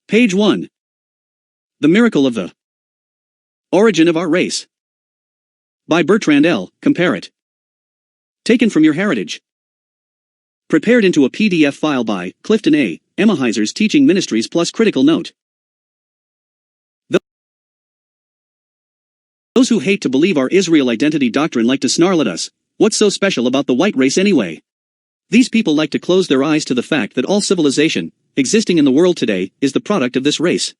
Page 1. The Miracle of the Origin of Our Race. By Bertrand L. Comparet. Taken from Your Heritage. Prepared into a PDF file by Clifton A. Emmaheiser's Teaching Ministries plus critical note. Those who hate to believe our Israel identity doctrine like to snarl at us. What's so special about the white race anyway? These people like to close their eyes to the fact that all civilization, existing in the world today, is the product of this race.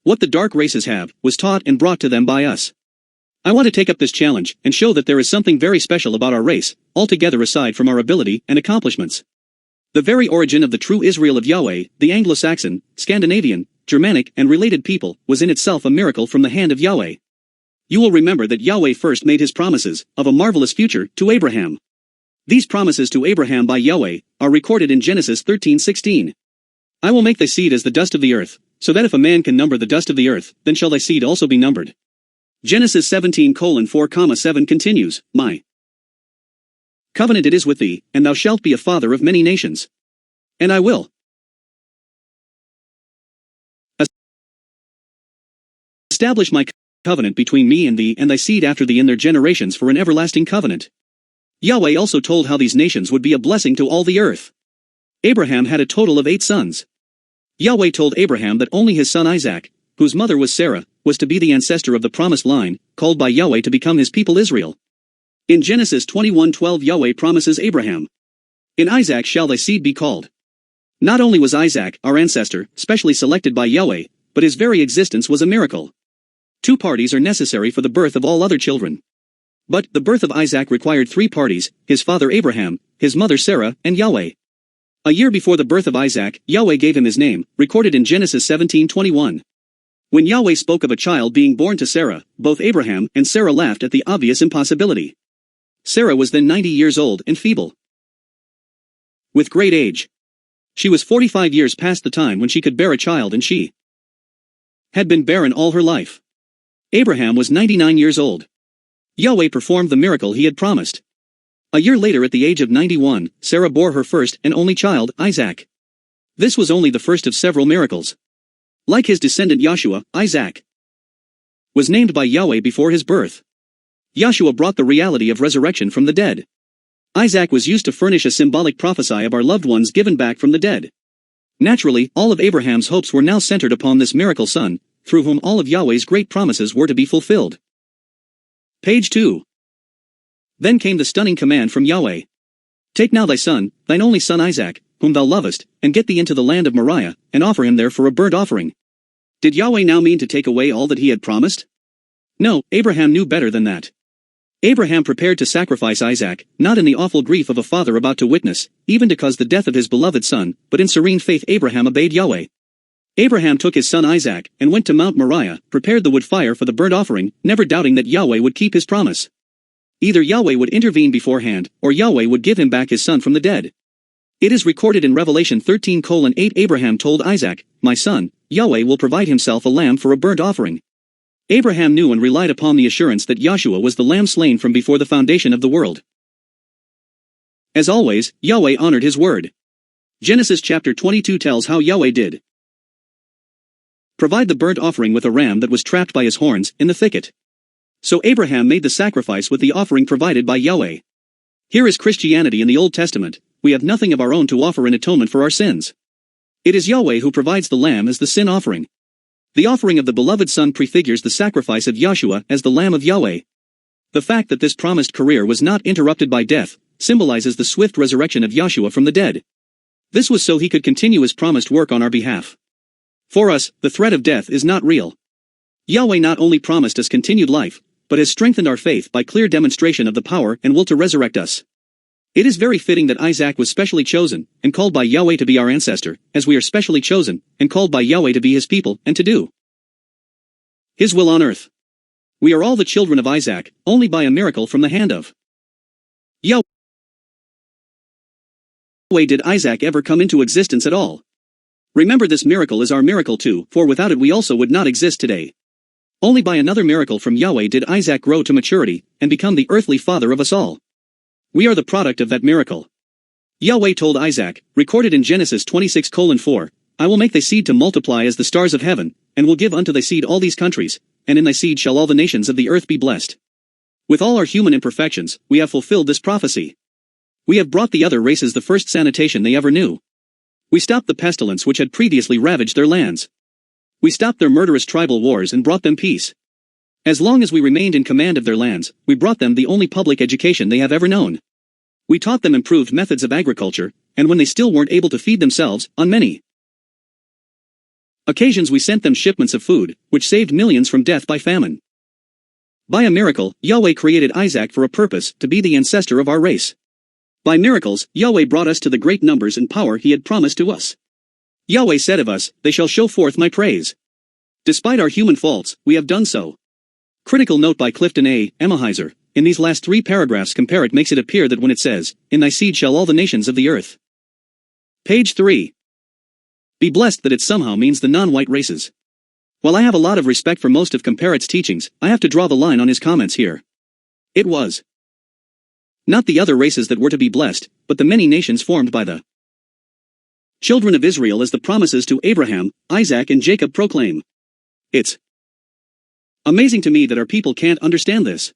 What the dark races have, was taught and brought to them by us. I want to take up this challenge, and show that there is something very special about our race, altogether aside from our ability and accomplishments. The very origin of the true Israel of Yahweh, the Anglo-Saxon, Scandinavian, Germanic and related people, was in itself a miracle from the hand of Yahweh. You will remember that Yahweh first made his promises, of a marvelous future, to Abraham. These promises to Abraham by Yahweh, are recorded in Genesis 13:16. I will make thy seed as the dust of the earth, so that if a man can number the dust of the earth, then shall thy seed also be numbered. Genesis 17:4,7 continues, My covenant it is with thee, and thou shalt be a father of many nations. And I will establish my covenant between me and thee and thy seed after thee in their generations for an everlasting covenant. Yahweh also told how these nations would be a blessing to all the earth. Abraham had a total of 8 sons. Yahweh told Abraham that only his son Isaac, whose mother was Sarah, was to be the ancestor of the promised line, called by Yahweh to become his people Israel. In Genesis 21:12 Yahweh promises Abraham, In Isaac shall thy seed be called. Not only was Isaac, our ancestor, specially selected by Yahweh, but his very existence was a miracle. 2 parties are necessary for the birth of all other children. But the birth of Isaac required 3 parties, his father Abraham, his mother Sarah, and Yahweh. A year before the birth of Isaac, Yahweh gave him his name, recorded in Genesis 17:21. When Yahweh spoke of a child being born to Sarah, both Abraham and Sarah laughed at the obvious impossibility. Sarah was then 90 years old and feeble, with great age. She was 45 years past the time when she could bear a child, and she had been barren all her life. Abraham was 99 years old. Yahweh performed the miracle he had promised. A year later at the age of 91, Sarah bore her first and only child, Isaac. This was only the first of several miracles. Like his descendant Joshua, Isaac was named by Yahweh before his birth. Joshua brought the reality of resurrection from the dead. Isaac was used to furnish a symbolic prophecy of our loved ones given back from the dead. Naturally, all of Abraham's hopes were now centered upon this miracle son, through whom all of Yahweh's great promises were to be fulfilled. Page 2. Then came the stunning command from Yahweh. Take now thy son, thine only son Isaac, whom thou lovest, and get thee into the land of Moriah, and offer him there for a burnt offering. Did Yahweh now mean to take away all that he had promised? No, Abraham knew better than that. Abraham prepared to sacrifice Isaac, not in the awful grief of a father about to witness, even to cause the death of his beloved son, but in serene faith Abraham obeyed Yahweh. Abraham took his son Isaac, and went to Mount Moriah, prepared the wood fire for the burnt offering, never doubting that Yahweh would keep his promise. Either Yahweh would intervene beforehand, or Yahweh would give him back his son from the dead. It is recorded in Revelation 13:8 Abraham told Isaac, My son, Yahweh will provide himself a lamb for a burnt offering. Abraham knew and relied upon the assurance that Joshua was the lamb slain from before the foundation of the world. As always, Yahweh honored his word. Genesis chapter 22 tells how Yahweh did provide the burnt offering with a ram that was trapped by his horns in the thicket. So Abraham made the sacrifice with the offering provided by Yahweh. Here is Christianity in the Old Testament. We have nothing of our own to offer in atonement for our sins. It is Yahweh who provides the lamb as the sin offering. The offering of the beloved son prefigures the sacrifice of Joshua as the Lamb of Yahweh. The fact that this promised career was not interrupted by death symbolizes the swift resurrection of Joshua from the dead. This was so he could continue his promised work on our behalf. For us, the threat of death is not real. Yahweh not only promised us continued life, but has strengthened our faith by clear demonstration of the power and will to resurrect us. It is very fitting that Isaac was specially chosen, and called by Yahweh to be our ancestor, as we are specially chosen, and called by Yahweh to be his people, and to do his will on earth. We are all the children of Isaac, only by a miracle from the hand of Yahweh did Isaac ever come into existence at all. Remember, this miracle is our miracle too, for without it we also would not exist today. Only by another miracle from Yahweh did Isaac grow to maturity, and become the earthly father of us all. We are the product of that miracle. Yahweh told Isaac, recorded in Genesis 26:4, I will make thy seed to multiply as the stars of heaven, and will give unto thy seed all these countries, and in thy seed shall all the nations of the earth be blessed. With all our human imperfections, we have fulfilled this prophecy. We have brought the other races the first sanitation they ever knew. We stopped the pestilence which had previously ravaged their lands. We stopped their murderous tribal wars and brought them peace. As long as we remained in command of their lands, we brought them the only public education they have ever known. We taught them improved methods of agriculture, and when they still weren't able to feed themselves, on many occasions we sent them shipments of food, which saved millions from death by famine. By a miracle, Yahweh created Isaac for a purpose, to be the ancestor of our race. By miracles, Yahweh brought us to the great numbers and power he had promised to us. Yahweh said of us, "They shall show forth my praise." Despite our human faults, we have done so. Critical note by Clifton A. Emahiser. In these last 3 paragraphs Comparet makes it appear that when it says, "In thy seed shall all the nations of the earth." Page 3. Be blessed that it somehow means the non-white races. While I have a lot of respect for most of Comparet's teachings, I have to draw the line on his comments here. It was not the other races that were to be blessed, but the many nations formed by the children of Israel as the promises to Abraham, Isaac and Jacob proclaim. It's amazing to me that our people can't understand this.